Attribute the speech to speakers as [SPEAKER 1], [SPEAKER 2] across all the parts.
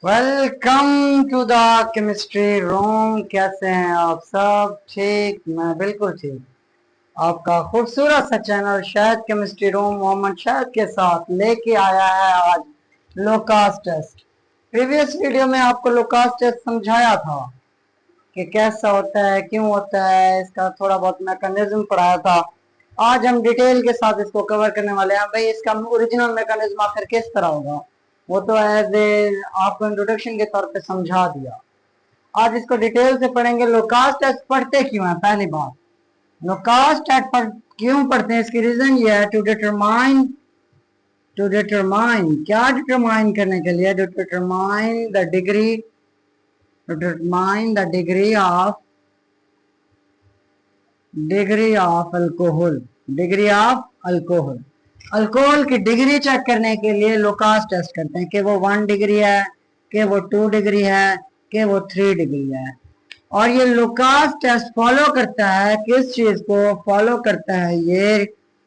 [SPEAKER 1] Welcome to the chemistry room. कैसे हैं आप सब? ठीक, मैं बिल्कुल ठीक। आपका खूबसूरत सा channel Shahid chemistry room Mohammad Shahid के साथ लेके आया है आज लोकास टेस्ट। प्रीवियस वीडियो में आपको लोकास टेस्ट समझाया था कि कैसा होता है, क्यों होता है, इसका थोड़ा बहुत मैकेनिज्म पढ़ाया था। आज हम डिटेल के साथ इसको कवर करने वाले हैं। भाई इसका ओरिजिनल मैकेनिज्म आखिर किस तरह होगा वो तो एज ए आपको इंट्रोडक्शन के तौर पे समझा दिया। आज इसको डिटेल से पढ़ेंगे। लोकास टेस्ट पढ़ते क्यों है? पहली बात, लोकास टेस्ट पर क्यों पढ़ते हैं इसकी रीजन ये है टू डिटरमाइन क्या डिटरमाइन करने के लिए? To determine the degree of alcohol. Alcohol की डिग्री चेक करने के लिए लोकास टेस्ट करते हैं कि वो 1 डिग्री है, कि वो 2 डिग्री है, कि वो 3 डिग्री है। और ये लोकास टेस्ट फॉलो करता है किस चीज को? फॉलो करता है ये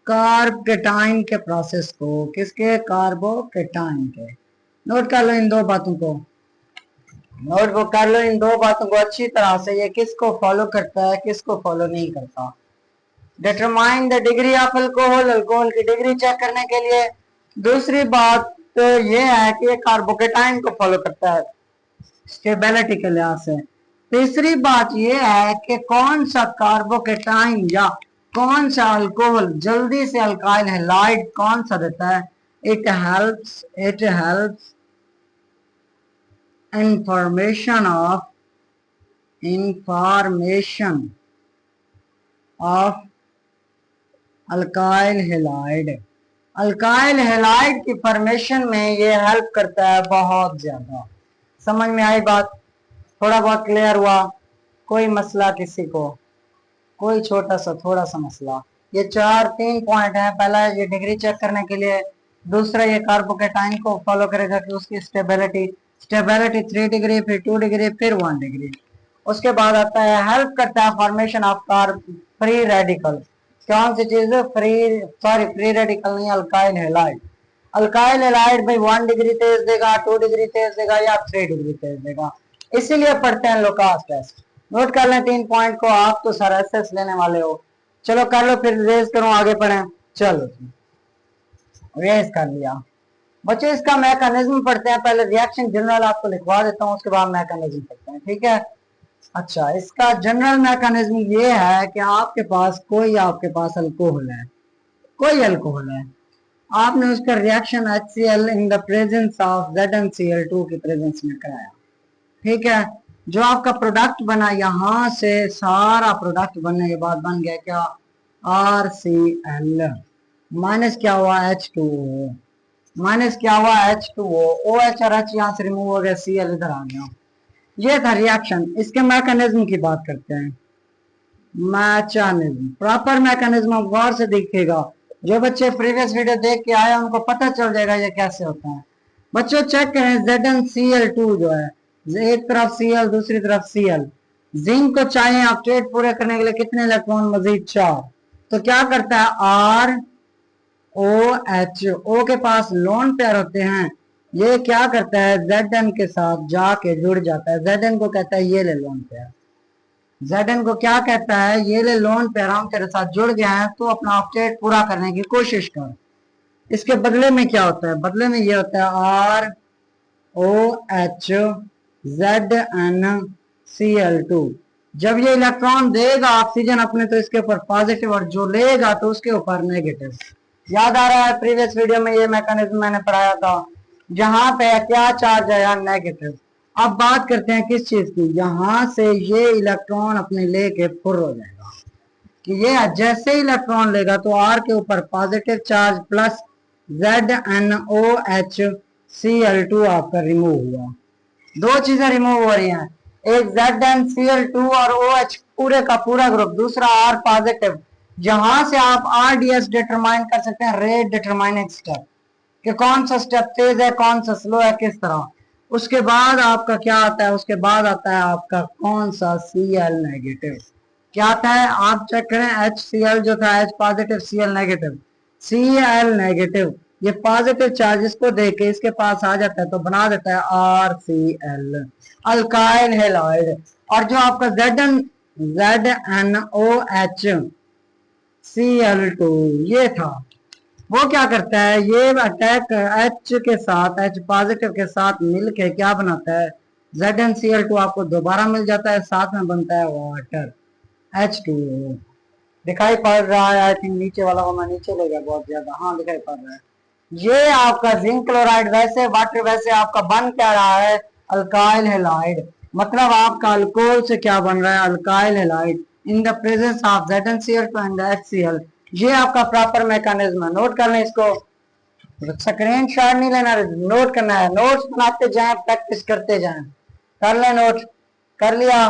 [SPEAKER 1] कार्बोकेटाइन के प्रोसेस को। किसके? कार्बोकेटाइन के। नोट कर लो इन दो बातों को, नोटबुक कर लो इन दो बातों को अच्छी तरह से। ये किसको फॉलो करता है, किसको फॉलो नहीं करता? Determine the degree of alcohol, alcohol की डिग्री चेक करने के लिए। दूसरी बात तो ये है कि ये कार्बोकेटाइन को फॉलो करता है स्टेबिलिटी के लिहाज से। तीसरी बात ये है कि कौन सा कार्बोकेटाइन या कौन सा अल्कोहल जल्दी से अल्काइल हैलाइड कौन सा देता है? It helps information of alkyl halide. Alkyl halide की फॉर्मेशन में ये हेल्प करता है बहुत ज्यादा। समझ में आई बात? थोड़ा बहुत क्लियर हुआ? कोई मसला किसी को? कोई छोटा सा थोड़ा सा मसला? ये 3 पॉइंट है। पहला ये डिग्री चेक करने के लिए, दूसरा ये कार्बोकेटाइन को फॉलो करेगा कि उसकी स्टेबिलिटी 3 डिग्री, फिर 2 डिग्री, फिर 1 डिग्री। उसके बाद आता है हेल्प करता है फॉर्मेशन ऑफ फ्री रेडिकल। कौन सी चीज? फ्री रेडिकल नहीं, अल्काइल हैलाइड। अल्काइल हैलाइड भाई 1 डिग्री तेज देगा, 2 डिग्री तेज देगा या 3 डिग्री तेज देगा। इसीलिए पढ़ते हैं लोकास टेस्ट। नोट कर लें 3 पॉइंट को। आप तो सर एसएस लेने वाले हो। चलो कर लो, फिर रेस करो, आगे पढ़ें। चलो रेस कर लिया बच्चे। इसका मैकेनिज्म पढ़ते हैं। पहले रिएक्शन जनरल आपको लिखवा देता हूँ, उसके बाद मैकेनिज्म पढ़ते हैं, ठीक है? अच्छा, इसका जनरल मैकेनिज्म ये है कि आपके पास अल्कोहल है, कोई अल्कोहल है। आपने उसका reaction HCl in the presence of ZnCl2 की प्रेजेंस में कराया, ठीक है? जो आपका प्रोडक्ट बना, यहां से सारा प्रोडक्ट बनने के बाद बन गया क्या? RCl माइनस क्या हुआ? H2O माइनस क्या हुआ? H2O। OH और H यहाँ से रिमूव हो गया, Cl इधर आ गया। ये था रिएक्शन। इसके मैकेनिज्म की बात करते हैं। मैकेनिज्म, प्रॉपर मैकेनिज्म गौर से देखिएगा। जो बच्चे प्रीवियस वीडियो देख के आए उनको पता चल जाएगा ये कैसे होता है। बच्चों चेक करें, ZnCl2 जो है, एक तरफ Cl दूसरी तरफ Cl। जिंक को चाहिए ऑक्टेट पूरे करने के लिए कितने इलेक्ट्रॉन? मजीद 4। तो क्या करता है? ROH, O के पास लोन पेयर होते हैं। ये क्या करता है? Zn के साथ जाके जुड़ जाता है। Zn को कहता है ये ले लोन पेयर। Zn को क्या कहता है? ये ले लोन पेयर, हम तेरे साथ जुड़ गए हैं तो अपना ऑक्टेट पूरा करने की कोशिश कर। इसके बदले में क्या होता है? बदले में ये होता है ROH ZnCl2। जब ये इलेक्ट्रॉन देगा ऑक्सीजन अपने तो इसके ऊपर पॉजिटिव, और जो लेगा तो उसके ऊपर नेगेटिव। याद आ रहा है? प्रीवियस वीडियो में ये मैकेनिज्म मैंने पढ़ाया था। जहां पे क्या चार्ज है? नेगेटिव। अब बात करते हैं किस चीज की? यहां से ये इलेक्ट्रॉन अपने लेके फुर हो जाएगा कि ये जैसे इलेक्ट्रॉन लेगा तो R के ऊपर पॉजिटिव चार्ज प्लस ZnOHCl2 आपका रिमूव हुआ। दो चीजें रिमूव हो रही हैं, एक ZnCl2 और OH पूरे का पूरा ग्रुप, दूसरा R पॉजिटिव। जहां से आप RDS डिटरमाइन कर सकते हैं, रेट डिटरमाइनिंग स्टेप, कि कौन सा स्टेप तेज है, कौन सा स्लो है, किस तरह। उसके बाद आपका क्या आता है? उसके बाद आता है आपका कौन सा? Cl negative. क्या आता है? आप चेक करें, HCl जो था H positive, Cl negative. Cl negative ये पॉजिटिव चार्जेस को देख के इसके पास आ जाता है तो बना देता है RCl, अल्काइल हेलाइड। और जो आपका ZnOH ये था, वो क्या करता है, ये अटैक H के साथ, H पॉजिटिव के साथ मिलके क्या बनाता है, ZnCl2 आपको दोबारा मिल जाता है, साथ में बनता है वाटर H2O। दिखाई पड़ रहा है? आई थिंक नीचे वाला को मैं नीचे ले गया बहुत ज्यादा। हाँ दिखाई पड़ रहा है। ये आपका जिंक क्लोराइड वैसे वाटर वैसे आपका बन क्या रहा है, अल्काइल हेलाइड। मतलब आपका अल्कोहल से क्या बन रहा है, alkyl halide in the presence of ZnCl2 and HCl। ये आपका प्रॉपर मैकेनिज्म है, नोट कर लें इसको। स्क्रीन शॉट नहीं लेना, नोट करना है, नोट्स बनाते जाएं, प्रैक्टिस करते जाएं। कर ले नोट, कर लिया,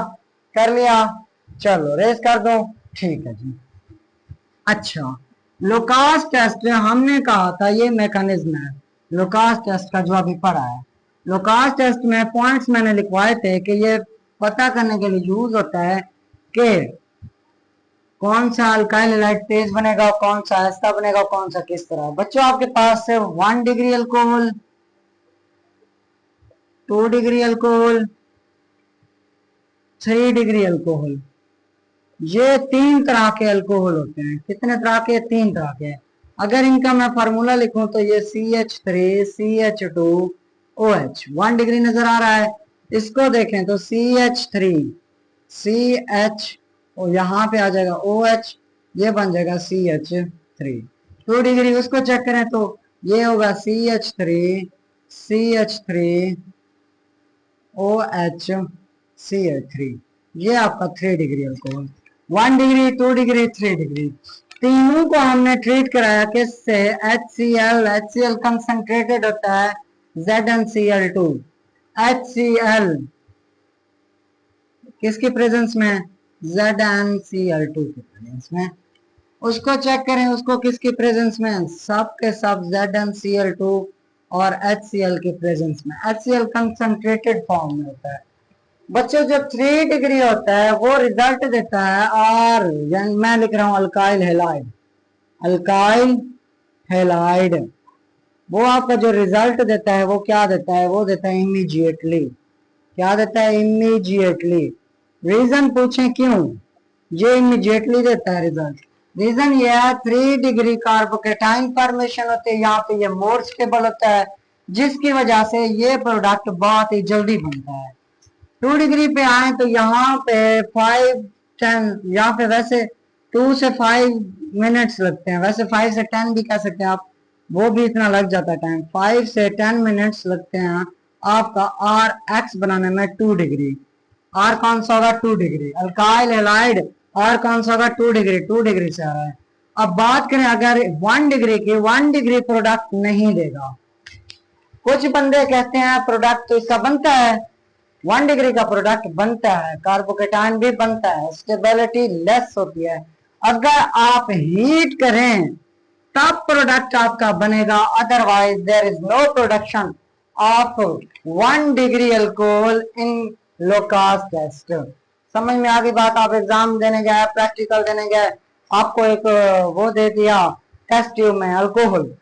[SPEAKER 1] कर लिया, चलो रेस कर दो, ठीक है जी। अच्छा, लोकास टेस्ट हमने कहा था ये मैकेनिज्म है, लोकास टेस्ट का जो अभी पढ़ा है। लोकास टेस्ट में पॉइंट्स मैंने लिखवाए थे कि ये पता करने के लिए यूज होता है कि कौन सा अल्काइल हैलाइड तेज बनेगा, कौन सा ऐसा बनेगा, कौन सा किस तरह। बच्चों आपके पास से 1 degree alcohol, 2 degree alcohol, 3 degree alcohol, ये 3 तरह के अल्कोहल होते हैं। कितने तरह के? 3 तरह के। अगर इनका मैं फार्मूला लिखूं तो ये CH3CH2OH 1 डिग्री नजर आ रहा है। इसको देखें तो CH3 CH यहाँ पे आ जाएगा OH, ये बन जाएगा CH3। 2 डिग्री उसको चेक करें तो ये होगा CH3OH CH3। ये आपका 3 degree alcohol. 1 degree, 2 degree, 3 degree, तीनों को हमने ट्रीट कराया किससे, HCl कंसंट्रेटेड होता है ZnCl2। HCl किसकी प्रेजेंस में, ZnCl2 की प्रेजेंस में। उसको चेक करें, उसको किसकी प्रेजेंस में, सब के सब ZnCl2 और HCl की प्रेजेंस में। HCl कंसंट्रेटेड फॉर्म में होता है। बच्चों जब 3 डिग्री होता है वो रिजल्ट देता है आर, यानी मैं लिख रहा हूं अल्काइल हेलाइड, अल्काइल हेलाइड। वो आपका जो रिजल्ट देता है वो क्या देता है, वो देता है इमीडिएटली। क्या देता है, इमीडिएटली। रीजन पूछें क्यों ये इमीडिएटली देता है रिजल्ट, रीजन ये है 3 डिग्री कार्बोकेटाइन फॉर्मेशन होते हैं, यहाँ पे ये मोर स्टेबल होता है, जिसकी वजह से ये प्रोडक्ट बहुत ही जल्दी बनता है। 2 डिग्री पे आए तो यहाँ पे 5-10, यहाँ पे वैसे 2 से 5 मिनट्स लगते हैं, वैसे 5 से 10 भी कह सकते हैं आप, वो भी इतना लग जाता है टाइम। 5 से 10 मिनट्स लगते हैं आपका RX बनाने में 2 डिग्री। R कौन सा होगा, 2 डिग्री। अल्काइल हैलाइड R कौन सा होगा, 2 डिग्री, 2 डिग्री से आ रहा है। अब बात करें अगर 1 डिग्री की, 1 डिग्री प्रोडक्ट नहीं देगा। कुछ बंदे कहते हैं प्रोडक्ट तो इसका बनता है, 1 डिग्री का प्रोडक्ट बनता है, कार्बोकेटाइन भी बनता है, स्टेबिलिटी लेस होती है। अगर आप हीट करें तब प्रोडक्ट आपका बनेगा, otherwise there is no production of 1 degree alcohol in Lucas test. समझ में आ गई बात? आप एग्जाम देने गए, प्रैक्टिकल देने गए, आपको एक वो दे दिया टेस्ट ट्यूब में अल्कोहल,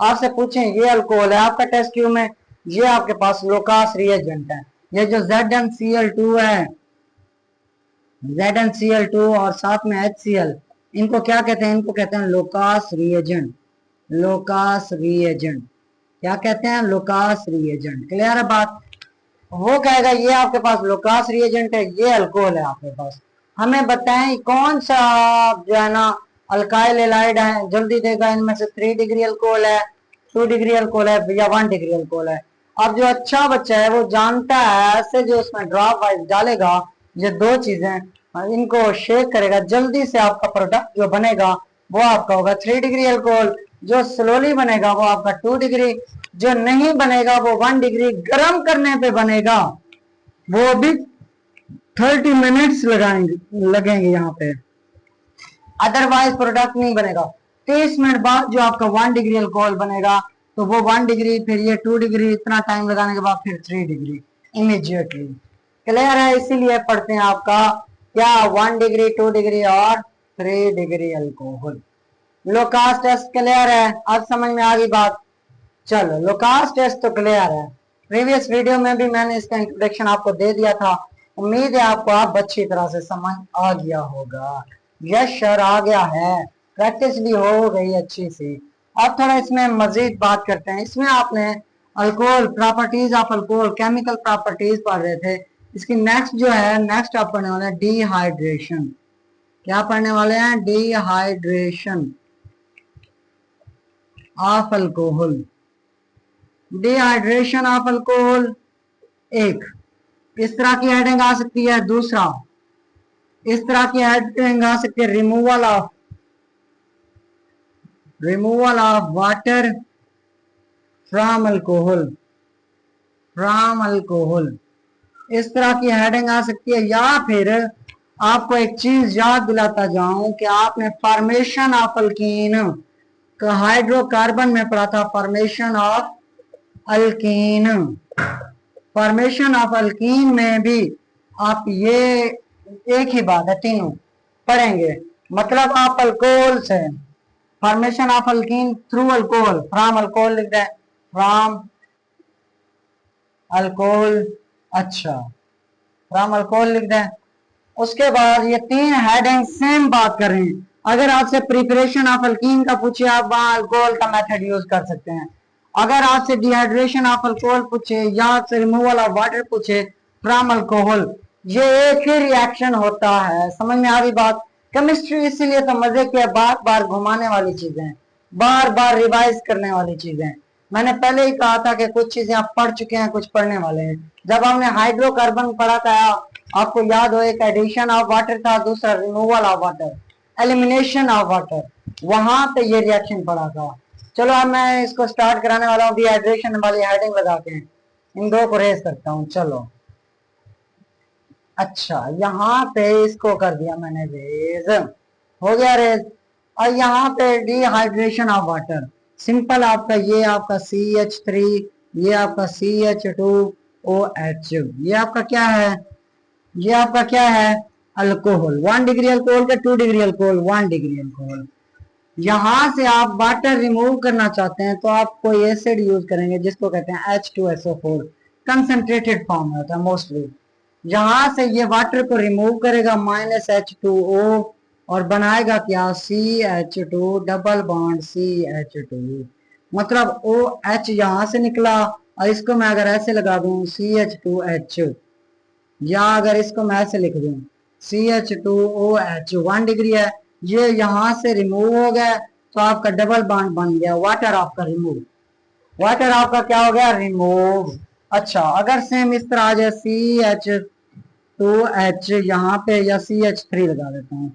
[SPEAKER 1] आपसे पूछें ये अल्कोहल है आपका टेस्ट ट्यूब में, ये आपके पास लोकास रिएजेंट है। ये जो ZnCl2 है, ZnCl2 और साथ में HCl, इनको क्या कहते हैं, इनको कहते हैं लोकास रिएजेंट। लोकास रिएजेंट क्या कहते हैं, लोकास रिएजेंट। क्लियर है बात? वो कहेगा ये आपके पास लोकास रिएजेंट है, ये अल्कोहल है आपके पास, हमें बताएं कौन सा जो है ना अल्काइल हैलाइड है जल्दी देगा, इनमें से 3 डिग्री अल्कोहल है, 2 डिग्री अल्कोहल है या 1 डिग्री अल्कोहल है। अब जो अच्छा बच्चा है वो जानता है, ऐसे जो उसमें ड्रॉप वाइज डालेगा ये 2 चीजें, इनको शेक करेगा, जल्दी से आपका प्रोडक्ट जो बनेगा वो आपका होगा 3 डिग्री अल्कोहल। जो स्लोली बनेगा वो आपका 2 डिग्री, जो नहीं बनेगा वो 1 डिग्री गर्म करने पे बनेगा, वो भी 30 मिनट्स लगेंगे यहाँ पे, अदरवाइज प्रोडक्ट नहीं बनेगा। 30 मिनट बाद जो आपका 1 डिग्री अल्कोहल बनेगा तो वो 1 डिग्री, फिर ये 2 डिग्री, इतना टाइम लगाने के बाद फिर 3 डिग्री इमीडिएटली। क्लियर है? इसीलिए पढ़ते हैं आपका क्या, 1 डिग्री, 2 डिग्री और 3 degree alcohol. Lucas test clear है? अब समझ में आ गई बात? चलो लुकास टेस्ट तो क्लियर है, प्रीवियस वीडियो में भी मैंने इसका इंट्रोडक्शन आपको दे दिया था। उम्मीद है आपको आप अच्छी तरह से समझ आ गया होगा। यस सर आ गया है, प्रैक्टिस भी हो गई अच्छी सी। अब थोड़ा इसमें मजीद बात करते हैं। इसमें आपने alcohol, properties of alcohol, chemical properties पढ़ रहे थे। इसकी नेक्स्ट जो है, नेक्स्ट आप पढ़ने वाले हैं डिहाइड्रेशन। क्या पढ़ने वाले हैं? Dehydration of alcohol. Dehydration of alcohol एक इस तरह की हेडिंग आ सकती है। दूसरा इस तरह की हेडिंग आ सकती है, removal of water from alcohol, from alcohol, इस तरह की हेडिंग आ सकती है। या फिर आपको एक चीज याद दिलाता जाऊं कि आपने फॉर्मेशन ऑफ अल्कीन का हाइड्रोकार्बन में पढ़ा था। Formation of alkyne, formation of alkyne में भी आप ये एक ही बात है, तीनों पढ़ेंगे। मतलब आप अल्कोहल से formation of alkyne through alcohol, from alcohol लिख दें, फ्रॉम अल्कोहल, अच्छा फ्रॉम अल्कोहल लिख दें। उसके बाद ये तीन हेडिंग सेम बात कर रहे हैं। अगर आपसे प्रिपरेशन ऑफ अल्कीन का पूछे, आप वहां अल्कोहल का मेथड यूज कर सकते हैं। अगर आपसे डिहाइड्रेशन ऑफ अल्कोहल पूछे या आपसे रिमूवल ऑफ वाटर पूछे फ्रॉम अल्कोहल, ये एक ही रिएक्शन होता है। समझ में आ गई बात? केमिस्ट्री इसीलिए तो मजे की, बार बार घुमाने वाली चीजें, बार बार रिवाइज करने वाली चीजें। मैंने पहले ही कहा था कि कुछ चीजें आप पढ़ चुके हैं, कुछ पढ़ने वाले हैं। जब हमने हाइड्रोकार्बन पढ़ा था, आपको याद हो, एक एडिशन ऑफ वाटर था, दूसरा removal of water, elimination of water, वहां पे ये रिएक्शन पड़ा था। चलो अब मैं इसको स्टार्ट कराने वाला हूँ। डिहाइड्रेशन वाली हेडिंग लगा के इन दो को रेज करता हूँ। चलो अच्छा, यहाँ पे इसको कर दिया मैंने रेज, हो गया रेज। और यहाँ पे डिहाइड्रेशन ऑफ वाटर, सिंपल आपका ये आपका CH3, ये आपका CH2OH, ये आपका क्या है? ये आपका क्या है? अल्कोहल। 1 डिग्री अल्कोहल का 2 डिग्री अल्कोहल, 1 डिग्री अल्कोहल। यहां से आप वाटर रिमूव करना चाहते हैं तो आप कोई एसिड यूज करेंगे जिसको कहते हैं H2SO4, कंसंट्रेटेड फॉर्म में होता है मोस्टली। यहां से ये वाटर को रिमूव करेगा -H2O और बनाएगा क्या? CH2 double bond CH2। मतलब OH यहां से निकला और इसको मैं अगर ऐसे लगा दूं CH2H, या अगर इसको मैं ऐसे लिख दूं CH2OH, 1 डिग्री है, ये यहां से रिमूव हो गया तो आपका डबल बॉन्ड बन गया, वाटर आपका रिमूव, वाटर आपका क्या हो गया? रिमूव। अच्छा, अगर सेम इस तरह आ जाए CH2H यहाँ पे, या CH3 लगा देता हूँ,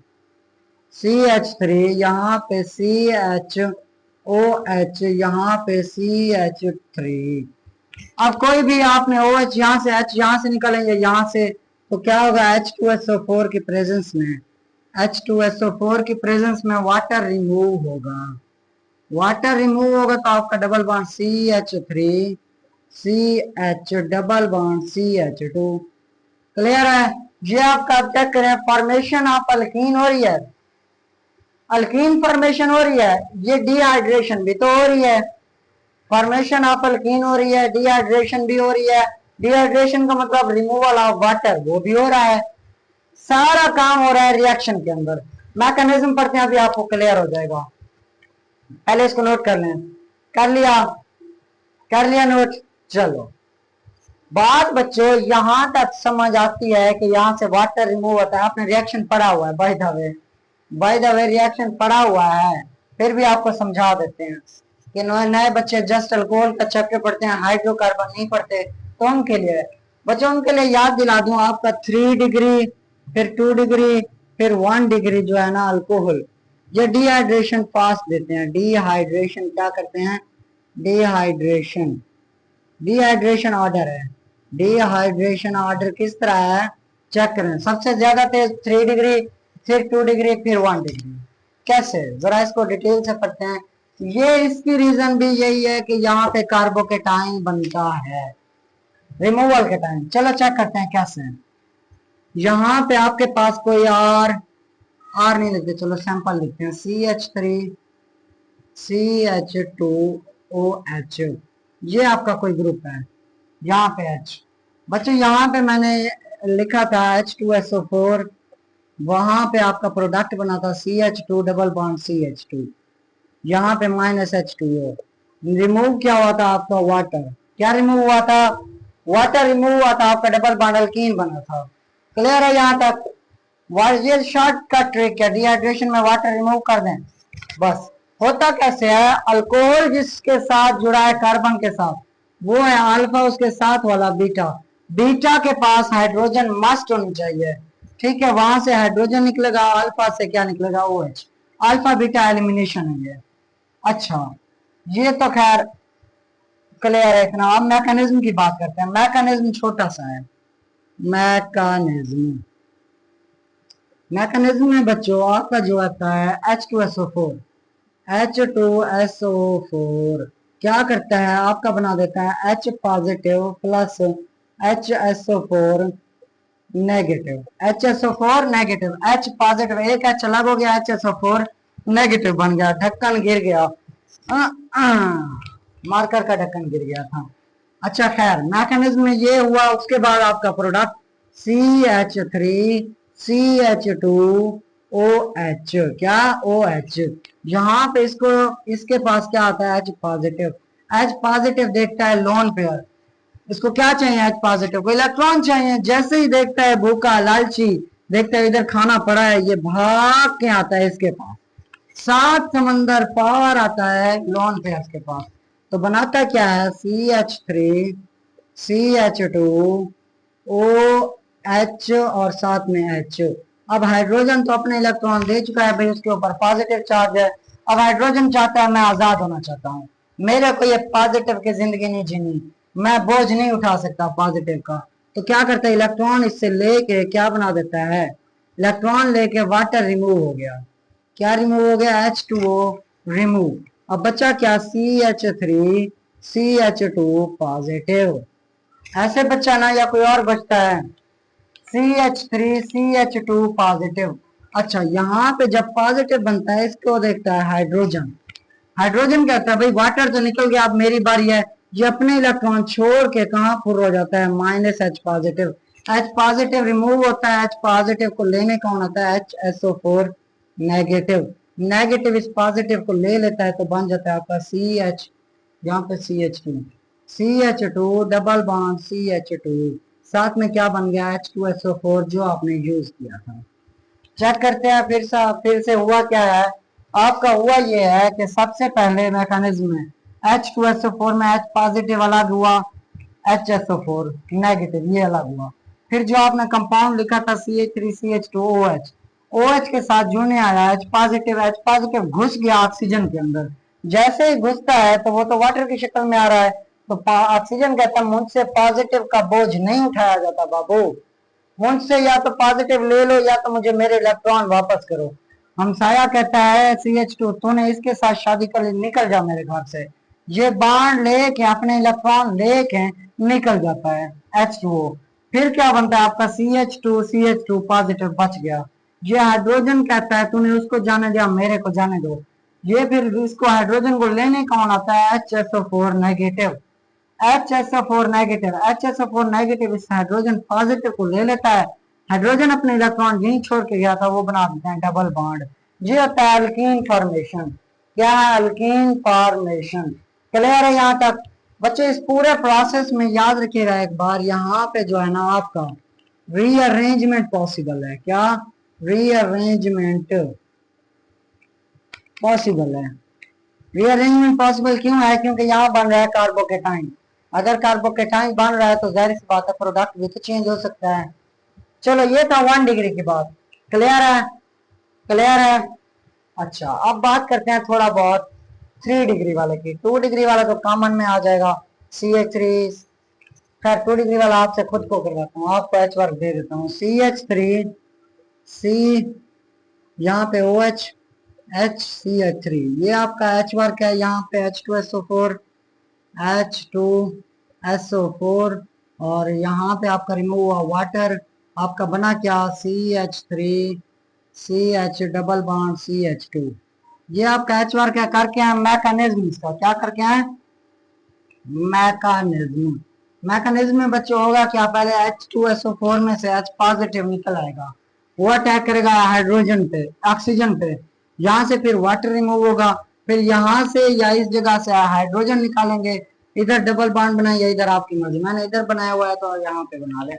[SPEAKER 1] CH3 यहाँ पे CHOH यहाँ पे CH3। अब कोई भी आपने OH यहाँ से, H यहाँ से निकालेंगे यहाँ से, तो क्या होगा? H2SO4 की प्रेजेंस में, H2SO4 की प्रेजेंस में वाटर रिमूव होगा। वाटर रिमूव होगा तो आपका double bond CH3 CH double bond CH2। Clear है? ये आपका चेक करें, फॉर्मेशन ऑफ अल्कीन हो रही है, अल्कीन फॉर्मेशन हो रही है, ये डिहाइड्रेशन भी तो हो रही है। फॉर्मेशन ऑफ अल्कीन हो रही है, डिहाइड्रेशन भी हो रही है। डिहाइड्रेशन का मतलब रिमूवल ऑफ वाटर, वो भी हो रहा है। सारा काम हो रहा है रिएक्शन के अंदर। मैकेनिज्म पढ़ते हैं, अभी आपको क्लियर हो जाएगा। पहले इसको नोट कर लें। कर लिया? कर लिया नोट? चलो बात बच्चों यहां तक समझ आती है कि यहां से वाटर रिमूव होता है। आपने रिएक्शन पढ़ा हुआ है, बाय द वे रिएक्शन पढ़ा हुआ है, फिर भी आपको समझा देते हैं कि नए बच्चे जस्ट अल्कोहल का चैप्टर पढ़ते हैं, हाइड्रोकार्बन नहीं पढ़ते, तो उनके लिए बच्चों, उनके लिए याद दिला दूं, आपका 3 डिग्री, फिर 2 डिग्री, फिर 1 डिग्री जो है ना अल्कोहल, ये डिहाइड्रेशन पास देते हैं। डिहाइड्रेशन क्या करते हैं? डिहाइड्रेशन, डिहाइड्रेशन ऑर्डर है। डिहाइड्रेशन ऑर्डर किस तरह है चेक करें। सबसे ज्यादा तेज 3 डिग्री, फिर 2 डिग्री, फिर 1 डिग्री। कैसे? जरा इसको डिटेल से पढ़ते हैं। ये इसकी रीजन भी यही है कि यहाँ पे कार्बोकेटाइन बनता है रिमूवल के टाइम। चलो चेक करते हैं कैसे। यहाँ पे आपके पास कोई आर नहीं लिखते, चलो सैंपल लिखते हैं। CH3 CH2 ओ एच, ये आपका कोई ग्रुप है, यहाँ पे एच। बच्चों यहाँ पे मैंने लिखा था H2SO4, वहां पे आपका प्रोडक्ट बना था CH2 डबल बॉन्ड CH2, यहाँ पे -H2O। रिमूव क्या हुआ था आपका, वाटर। क्या रिमूव हुआ था, वाटर रिमूव हुआ था, आपका डबल बॉन्ड अल्कीन बना था। क्लियर है यहाँ तक। ये शॉर्टकट ट्रिक है, डिहाइड्रेशन में वाटर रिमूव कर दें बस। होता कैसे है, अल्कोहल जिसके साथ जुड़ा है कार्बन के साथ, वो है अल्फा, उसके साथ वाला बीटा। बीटा के पास हाइड्रोजन मस्ट होनी चाहिए, ठीक है, वहां से हाइड्रोजन निकलेगा, अल्फा से क्या निकलेगा, OH। अल्फा बीटा एलिमिनेशन है ये। अच्छा, ये तो खैर क्लियर है इतना। अब मैकेनिज्म की बात करते हैं। मैकेनिज्म छोटा सा है, मैकेनिज्म। मैकेनिज्म में बच्चों आपका जो आता है H2SO4, H2SO4 क्या करता है, आपका बना देता है H positive plus HSO4 negative. HSO4 negative, H positive, एक H अलग हो गया, HSO4 नेगेटिव बन गया, ढक्कन गिर गया, मार्कर का ढक्कन गिर गया था। अच्छा खैर, मैकेनिज्म में ये हुआ। उसके बाद आपका प्रोडक्ट CH3CH2OH, क्या OH। यहाँ पे इसको, इसके पास क्या आता है, H पॉजिटिव। H पॉजिटिव देखता है लोन पेयर, इसको क्या चाहिए, H पॉजिटिव को इलेक्ट्रॉन चाहिए। जैसे ही देखता है भूखा लालची, देखता है इधर खाना पड़ा है, ये भाग के आता है इसके पास, 7 समंदर पार आता है लोन पेयर के पास। तो बनाता क्या है, CH3CH2OH और साथ में H। अब हाइड्रोजन तो अपने इलेक्ट्रॉन दे चुका है भाई, उसके ऊपर पॉजिटिव चार्ज है। अब हाइड्रोजन चाहता है मैं आजाद होना चाहता हूँ, मेरे को ये पॉजिटिव की जिंदगी नहीं जीनी, मैं बोझ नहीं उठा सकता पॉजिटिव का। तो क्या करता है, इलेक्ट्रॉन इससे लेके क्या बना देता है, इलेक्ट्रॉन लेके वाटर रिमूव हो गया। क्या रिमूव हो गया, H2O रिमूव। अब बचा क्या, CH3CH2 पॉजिटिव। ऐसे बच्चा ना, या कोई और बचता है, CH3CH2 पॉजिटिव। अच्छा, यहाँ पे जब पॉजिटिव बनता है, इसको देखता है हाइड्रोजन। हाइड्रोजन कहता है भाई वाटर तो निकल गया, अब मेरी बारी है। ये अपने इलेक्ट्रॉन छोड़ के कहाँ फुर हो जाता है, -H positive. H positive remove होता है, H पॉजिटिव को लेने कौन आता है, HSO4 नेगेटिव। नेगेटिव इस पॉजिटिव को ले लेता है, तो बन जाता है आपका CH, यहाँ पे CH2 डबल बॉन्ड CH2, साथ में क्या बन गया, H2SO4 जो आपने यूज किया था। चेक करते हैं फिर से हुआ क्या है। आपका हुआ ये है कि सबसे पहले मैकेनिज्म में H2SO4 में H पॉजिटिव अलग हुआ, HSO4 नेगेटिव ये अलग हुआ। फिर जो आपने कंपाउंड लिखा था CH3CH2OH, OH के साथ जुड़ने आया H पॉजिटिव घुस गया ऑक्सीजन के अंदर। जैसे ही घुसता है तो वो तो वाटर की शक्ल में आ रहा है, तो ऑक्सीजन कहता है मुझसे पॉजिटिव का बोझ नहीं उठाया जाता बाबू, मुझसे या तो पॉजिटिव ले लो या तो मुझे मेरे इलेक्ट्रॉन वापस करो। हमसाया कहता है CH2 तूने इसके साथ शादी कर ली, निकल जा मेरे घर से। ये बाण लेके अपने इलेक्ट्रॉन लेके निकल जाता है H2O। फिर क्या बनता है आपका CH2 पॉजिटिव बच गया। ये हाइड्रोजन कहता है तूने उसको जाने दिया, मेरे को जाने दो। ये फिर इसको हाइड्रोजन को लेने कौन आता है, HSO4 नेगेटिव। HSO4 नेगेटिव इस हाइड्रोजन पॉजिटिव को ले लेता है। हाइड्रोजन अपने इलेक्ट्रॉन यहीं छोड़ के गया था, वो बना देते हैं डबल बॉन्ड। ये होता है अल्कीन फॉर्मेशन। क्या है, अल्कीन फॉर्मेशन। क्लियर है यहाँ तक बच्चे। इस पूरे प्रोसेस में याद रखिएगा एक बार, यहाँ पे जो है ना आपका रीअरेंजमेंट पॉसिबल है। क्या, रीअरेंजमेंट पॉसिबल है। रीअरेंजमेंट पॉसिबल क्यों है, क्योंकि यहाँ बन रहा है कार्बोकेटाइन। अगर कार्बोकेटाइन बन रहा है तो जाहिर सी बात है प्रोडक्ट भी तो चेंज हो सकता है। चलो ये था 1 डिग्री की बात। क्लियर है, क्लियर है। अच्छा, अब बात करते हैं थोड़ा बहुत 3 डिग्री वाले की। 2 डिग्री वाला तो कॉमन में आ जाएगा CH3। खैर 2 डिग्री वाला आपसे खुद को करवाता हूँ, आपको H वर्ग दे देता हूँ। CH3 C, यहाँ पे OH HCH3, ये आपका H वर्ग है। यहाँ पे H2SO4 H2SO4 और यहाँ पे आपका रिमूव हुआ वाटर। आपका बना क्या, CH3 CH double bond CH2। ये आपका एच बार क्या करके है, मैकेनिज्म इसका क्या करके है, मैकेनिज्म। मैकेनिज्म में बच्चों होगा क्या, पहले H2SO4 में से H पॉजिटिव निकल आएगा, वो अटैक करेगा हाइड्रोजन पे, ऑक्सीजन पे, यहाँ से फिर वाटर रिमूव होगा, फिर यहाँ से या इस जगह से हाइड्रोजन निकालेंगे, इधर डबल बॉन्ड बनाइए, इधर आपकी मर्जी, मैंने इधर बनाया हुआ है तो यहाँ पे बना ले।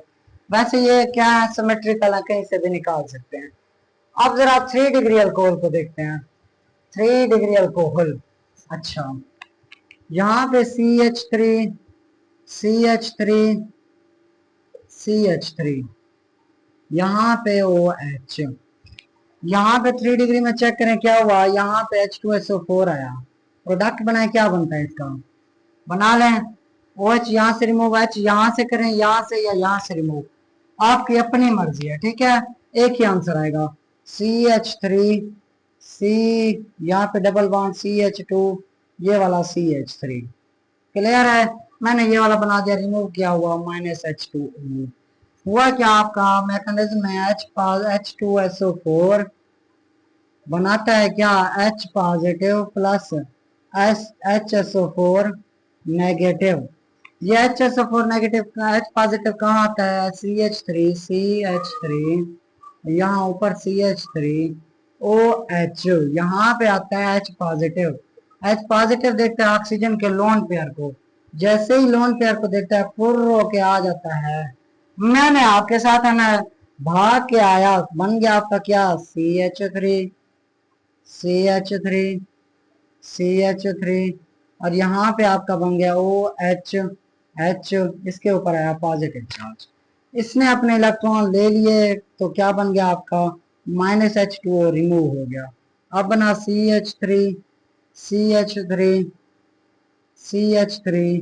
[SPEAKER 1] वैसे ये क्या है, सिमेट्रिकल है, कहीं से भी निकाल सकते हैं। अब जरा 3 डिग्री अल्कोहल को देखते हैं, 3 डिग्री अल्कोहल। अच्छा, यहाँ पे CH3 CH3 CH3, यहाँ पे OH, यहाँ पे 3 डिग्री में चेक करें क्या हुआ, यहाँ पे H2SO4 आया, प्रोडक्ट बनाए, क्या बनता है इसका, बना लें। OH यहाँ से रिमूव, H यहाँ से करें, यहाँ से या यहाँ से रिमूव, आपकी अपनी मर्जी है, ठीक है। एक ही आंसर आएगा, CH3 C, यहाँ पे डबल बॉन्ड CH2, ये वाला CH3, क्लियर है। मैंने ये वाला बना दिया, रिमूव किया हुआ -H2O। हुआ क्या, आपका मैकेनिज्म है H2SO4 बनाता है क्या, H positive plus HSO4 negative. ये HSO4 नेगेटिव, H पॉजिटिव कहाँ आता है, CH3 यहाँ ऊपर CH3OH, यहाँ पे आता है H पॉजिटिव। H पॉजिटिव देखता है ऑक्सीजन के लोन पेयर को, जैसे ही लोन पेयर को देखता है फुर्र होके आ जाता है, मैंने आपके साथ है ना भाग के आया, बन गया आपका क्या, CH3 और यहाँ पे आपका बन गया OH, इसके ऊपर आया पॉजिटिव चार्ज, इसने अपने इलेक्ट्रॉन ले लिए तो क्या बन गया आपका, -H2O रिमूव हो गया। अब बना CH3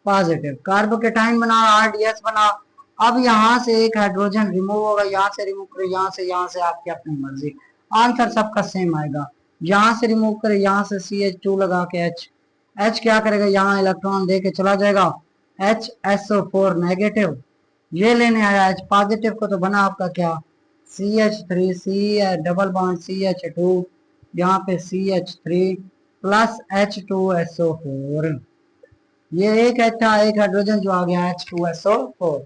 [SPEAKER 1] पॉजिटिव, कार्बोकेटाइन बना, RDS बना। अब यहाँ से एक हाइड्रोजन रिमूव होगा, यहाँ से रिमूव करे, यहाँ से आपकी अपनी मर्जी, आंसर सबका सेम आएगा। यहाँ से रिमूव करे, यहाँ से CH2 लगा के H क्या करेगा, यहाँ इलेक्ट्रॉन दे के चला जाएगा, HSO4 नेगेटिव, ये लेने आया H पॉजिटिव को, तो बना आपका क्या, CH3 C double bond CH2, यहाँ पे CH3 प्लस H2SO4, ये एक था, एक हाइड्रोजन जो आ गया H2SO4।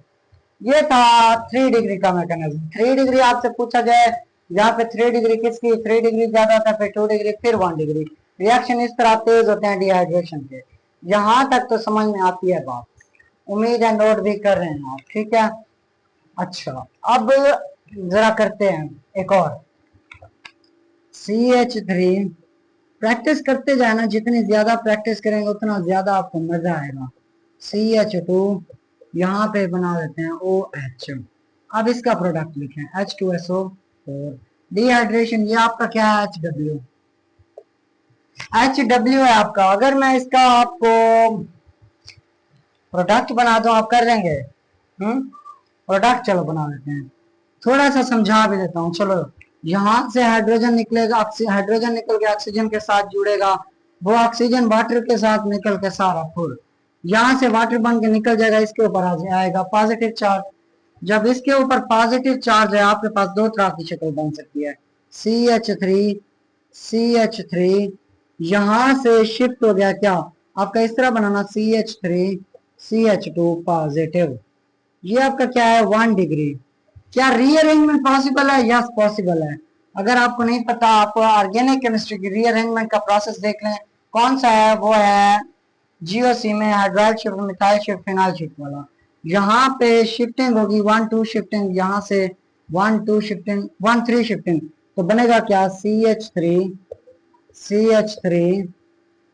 [SPEAKER 1] ये था 3 डिग्री का मैकेनिज्म। 3 डिग्री आपसे पूछा जाए, यहाँ पे 3 डिग्री किसकी, 3 डिग्री ज्यादा था, फिर 2 डिग्री, फिर 1 डिग्री, रिएक्शन इस तरह तेज होते हैं डिहाइड्रेशन के। यहाँ तक तो समझ में आती है बात, उम्मीद है नोट भी कर रहे हैं आप, ठीक है। अच्छा, अब जरा करते हैं एक और, CH3, प्रैक्टिस करते जाए ना, जितनी ज्यादा प्रैक्टिस करेंगे उतना ज्यादा आपको मजा आएगा। CH2, यहाँ पे बना देते हैं OH, अब इसका प्रोडक्ट लिखें H2SO4, डिहाइड्रेशन, ये आपका क्या है, HW है आपका। अगर मैं इसका आपको प्रोडक्ट बना दूं, आप कर लेंगे, प्रोडक्ट चलो बना देते हैं, थोड़ा सा समझा भी देता हूँ। चलो, यहाँ से हाइड्रोजन निकलेगा, हाइड्रोजन निकल के ऑक्सीजन के साथ जुड़ेगा, वो ऑक्सीजन वाटर के साथ निकल के सारा फुल, यहाँ से वाटर बन के निकल जाएगा, इसके ऊपर आएगा पॉजिटिव चार्ज। जब इसके ऊपर पॉजिटिव चार्ज है, आपके पास दो तरह की शक्ल बन सकती है, CH3 यहाँ से शिफ्ट हो गया क्या, आपका इस तरह बनाना CH2 पॉजिटिव, ये आपका क्या है 1 डिग्री। क्या रीअरेंजमेंट पॉसिबल है, यस पॉसिबल है। अगर आपको नहीं पता, आप ऑर्गेनिक केमिस्ट्री की रीअरेंजमेंट का प्रोसेस देख लें, कौन सा है, वो है GOC में hydride shift, methyl shift, phenyl shift वाला। यहाँ पे शिफ्टिंग होगी 1 2 शिफ्टिंग, यहाँ से 1 2 शिफ्टिंग, 1 3 शिफ्टिंग, तो बनेगा क्या CH3,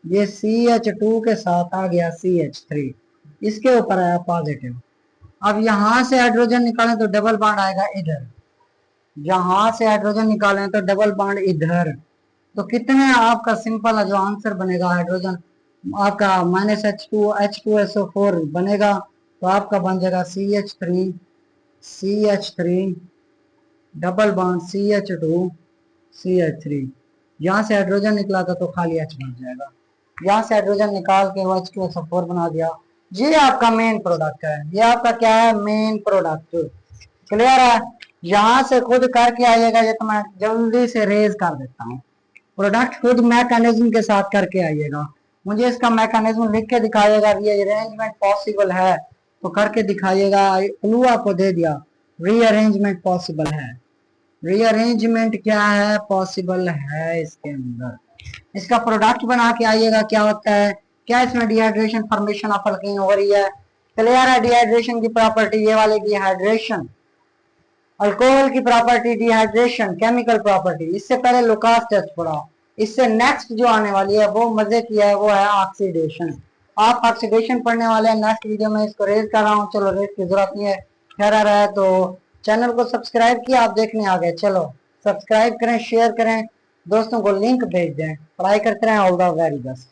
[SPEAKER 1] ये CH2 के साथ आ गया CH3, इसके ऊपर आया पॉजिटिव। अब यहाँ से हाइड्रोजन निकालें तो डबल बॉन्ड आएगा इधर, यहाँ से हाइड्रोजन निकालें तो डबल बॉन्ड इधर, तो कितने आपका सिंपल है जो आंसर बनेगा, हाइड्रोजन आपका -H2SO4 बनेगा, तो आपका बन जाएगा CH3 डबल बॉन्ड CH3, यहाँ से हाइड्रोजन निकला था तो खाली H बन जाएगा, यहाँ से हाइड्रोजन निकाल के H2SO4 बना दिया। ये आपका मेन प्रोडक्ट है, ये आपका क्या है, मेन प्रोडक्ट, क्लियर है। यहाँ से खुद करके आइएगा, ये तो मैं जल्दी से रेज कर देता हूँ, प्रोडक्ट खुद मैकेनिज्म के साथ करके आइएगा। मुझे इसका मैकेनिज्म लिख के दिखाइएगा, रीअरेंजमेंट पॉसिबल है तो करके दिखाइएगा। क्लू आपको दे दिया, रीअरेंजमेंट पॉसिबल है। रीअरेंजमेंट क्या है, पॉसिबल है इसके अंदर। इसका प्रोडक्ट बना के आइएगा, क्या होता है, क्या इसमें डिहाइड्रेशन फॉर्मेशन ऑफ अल्कीन हो रही है। क्लियर है, डिहाइड्रेशन की प्रॉपर्टी ये वाली डिहाइड्रेशन, अल्कोहल की प्रॉपर्टी डिहाइड्रेशन, केमिकल प्रॉपर्टी। इससे पहले लुकास टेस्ट पढ़ा, इससे नेक्स्ट जो आने वाली है वो मजे की है, वो है ऑक्सीडेशन। आप ऑक्सीडेशन पढ़ने वाले हैं नेक्स्ट वीडियो में, इसको रेज कर रहा हूँ। चलो रेज की जरूरत नहीं है, ठहरा रहा है तो चैनल को सब्सक्राइब किया, आप देखने आ गए। चलो सब्सक्राइब करें, शेयर करें, दोस्तों को लिंक भेज दें, पढ़ाई करते रहें। All the very best.